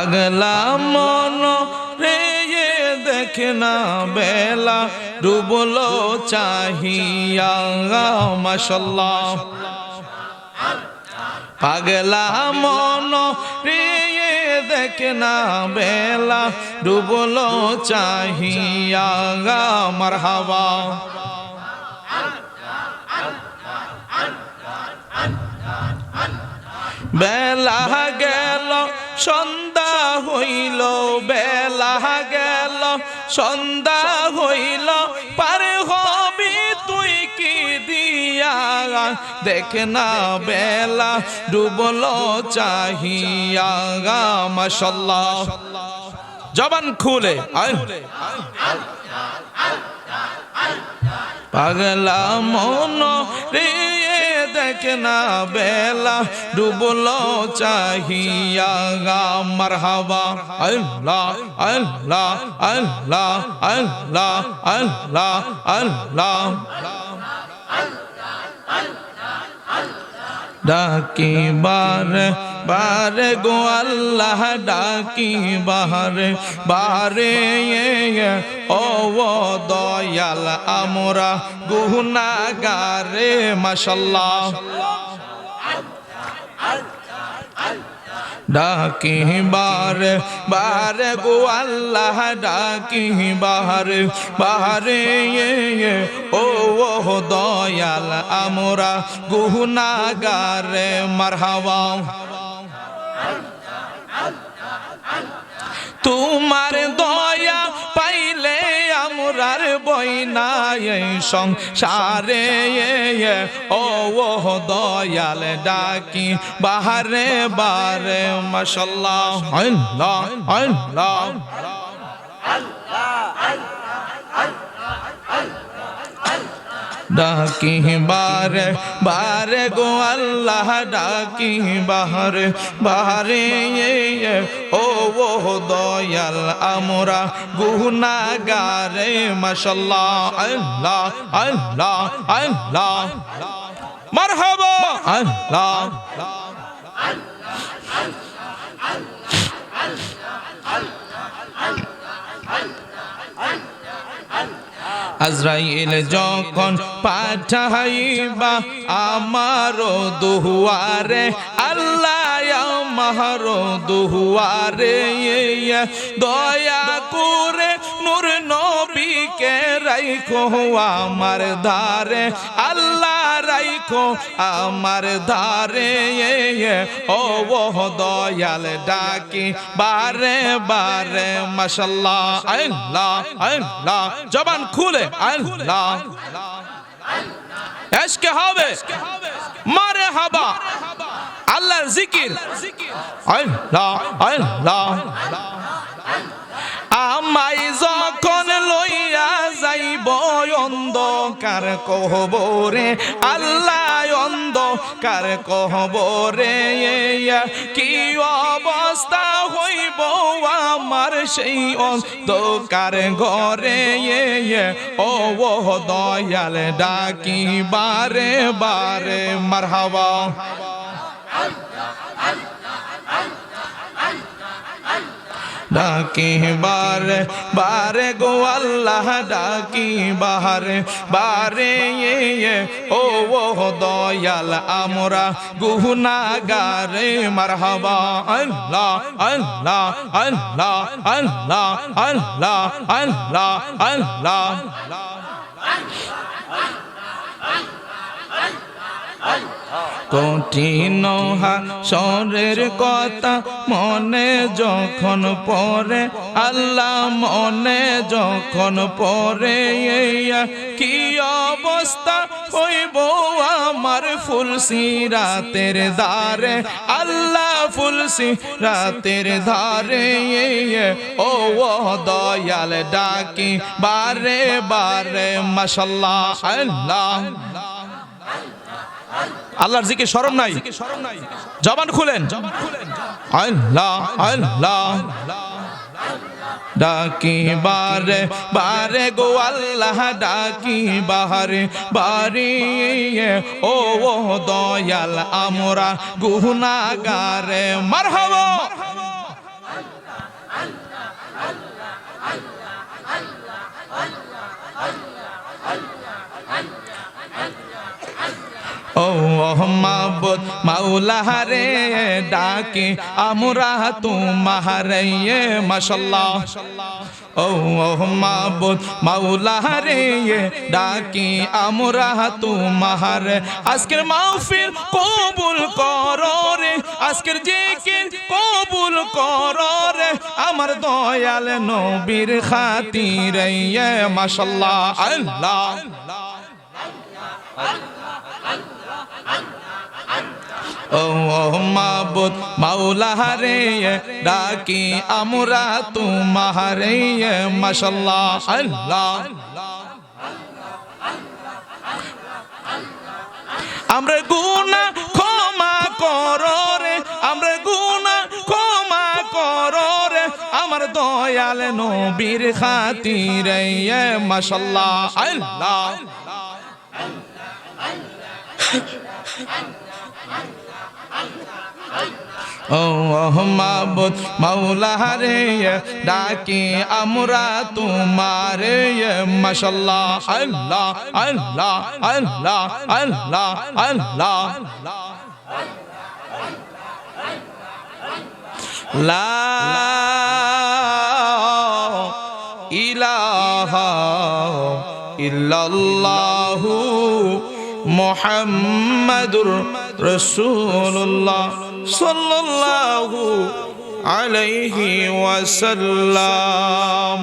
পাগলা মন রে দেখে না বেলা ডুবলো চাহিয়া মাশাআল্লাহ পাগলা মন রে দেখে না বেলা ডুবলো চাহিয়া মারহাবা বেলা গেল সন্ধ্যা হইল বেলা গেল সন্ধ্যা হইল পার হবি তুই কি দিয়া দেখে না বেলা ডুবলো চাহিয়া মাশাআল্লাহ জবান খুলে পাগলা মন রে দেখে না বেলা ডুবলো চাহিয়া মারহাবা আল্লাহ আল্লাহ আল্লাহ আল্লাহ আল্লাহ আল্লাহ ডাকি বারে বারে গো আল্লাহ ডাকি বারে বারে ও দয়াল আমরা গুনাহগারে মাশাআল্লাহ ডাকি বারে বারে গো আল্লাহ ডাকি বারে বারে ও দয়াল আমরা গুনাহগারে মারহাবা তোমার দয়া পাইলে আমরার বইনায় সংসারে ও দয়াল ডাকি বাহারে বারে মাশাআল্লাহ আল্লাহ আল্লাহ ডাকি বারে বারে গো আল্লাহ ডাকি বাহারে বাহারে ও দয়াল আমরা গুনাহগারে মাশাআল্লাহ আল্লাহ আল্লাহ আল্লাহ মারহাবা আল্লাহ আজরাইল যখন পাঠাইবা আমারো দুয়ারে আল্লাহ আমারো দুয়ারে দয়া করে নূর নবীকে রাইখো আমার ধারে আল্লাহ রাইখো আমার ধারে ও দয়াল ডাকি বারে বারে মাশাআল্লাহ আল্লাহ আল্লাহ জবান খুলে আল্লাহ ইশকে হবে মারহাবা আল্লাহর জিকির আল্লাহ আল্লাহ আমায় যখন লইয়া যাইব অন্ধকার কবরে আল্লাহ অন্ধকার কবরে কি অবস্থা হইব আমার সেই অন্ধকার ঘরে ও দয়াল ডাকি বারে বারে মারহাবা ডাকি বারে বারে গো আল্লাহ ডাকি বারে বারে ও দয়াল আমরা গুনাহগারে মারহাবা আল্লাহ আল্লাহ আল্লাহ আল্লাহ আল্লাহ আল্লাহ আল্লাহ কঠিন হাসরের কথা মনে যখন পড়ে আল্লাহ মনে যখন পড়ে কি অবস্থা হইব আমার ফুলসিরাতের দ্বারে আল্লাহ ফুলসিরাতের ধারে ও দয়াল ডাকি বারে বারে মাশাআল্লাহ আল্লাহ আল্লাহর জিকির শরম নাই জবান খুলেন আল্লাহ আল্লাহ ডাকি বারে বারে গো আল্লাহ ডাকি বারে বারে ও দয়াল আমরা গুনাহগারে মারহাবা ও মাবুদ মাওলা রে ডাকি আমরা তোমারে মাশাআল্লাহ ও মাবুদ মাওলা রে ডাকি আমরা তোমারে আজকের মাহফিল কবুল করো রে আজকের জিকির কবুল করো রে আমার দয়াল নবীর খাতিরে মাশাআল্লাহ আল্লাহ ও মাবুদ মাওলা রে ডাকি আমরা তোমারে মাশাআল্লাহ আল্লাহ আমরা গুনাহ ক্ষমা করো রে আমরা গুনাহ ক্ষমা করো রে আমার দয়াল নবীর খাতিরে মাশাআল্লাহ আল্লাহ ও মাবুদ মাওলা রে ডাকি আমরা তোমারে মাশাআল্লাহ আল্লাহ আল্লাহ আল্লাহ আল্লাহ আল্লাহ লা ইলাহা ইল্লাল্লাহু মুহাম্মাদুর রাসূলুল্লাহ সাল্লাল্লাহু আলাইহি ওয়াসাল্লাম।